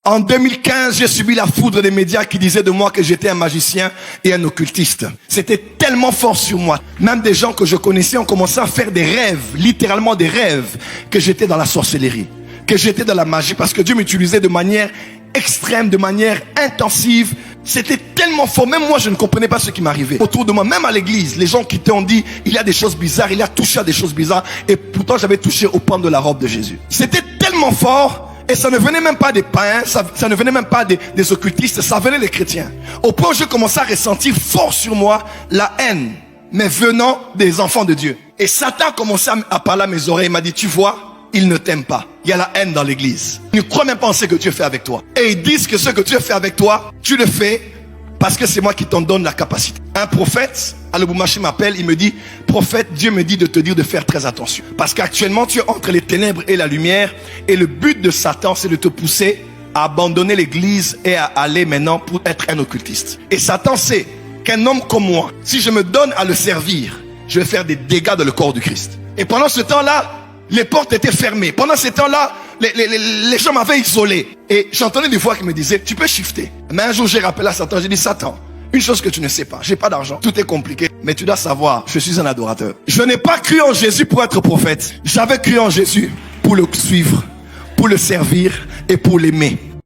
En 2015, j'ai subi la foudre des médias qui disaient de moi que j'étais un magicien et un occultiste. C'était tellement fort sur moi. Même des gens que je connaissais ont commencé à faire des rêves, littéralement des rêves, que j'étais dans la sorcellerie, que j'étais dans la magie, parce que Dieu m'utilisait de manière extrême, de manière intensive. C'était tellement fort, même moi je ne comprenais pas ce qui m'arrivait. Autour de moi, même à l'église, les gens qui t'ont dit, il y a des choses bizarres, il a touché à des choses bizarres, et pourtant j'avais touché au pan de la robe de Jésus. C'était tellement fort. Et ça ne venait même pas des païens, ça ne venait même pas des occultistes, ça venait des chrétiens. Au point où je commençais à ressentir fort sur moi la haine, mais venant des enfants de Dieu. Et Satan a commencé à parler à mes oreilles, il m'a dit, tu vois, il ne t'aime pas. Il y a la haine dans l'église. Ils ne croient même pas en ce que Dieu fait avec toi. Et ils disent que ce que Dieu fait avec toi, tu le fais parce que c'est moi qui t'en donne la capacité. Un prophète, à Lubumbashi m'appelle, il me dit, prophète, Dieu me dit de te dire de faire très attention. Parce qu'actuellement, tu es entre les ténèbres et la lumière. Et le but de Satan, c'est de te pousser à abandonner l'église et à aller maintenant pour être un occultiste. Et Satan sait qu'un homme comme moi, si je me donne à le servir, je vais faire des dégâts dans le corps du Christ. Et pendant ce temps-là, les portes étaient fermées. Pendant ce temps-là, les gens m'avaient isolé. Et j'entendais des voix qui me disaient, tu peux shifter. Mais un jour, j'ai rappelé à Satan, j'ai dit, Satan, une chose que tu ne sais pas, j'ai pas d'argent, tout est compliqué, mais tu dois savoir, je suis un adorateur. Je n'ai pas cru en Jésus pour être prophète. J'avais cru en Jésus pour le suivre, pour le servir et pour l'aimer.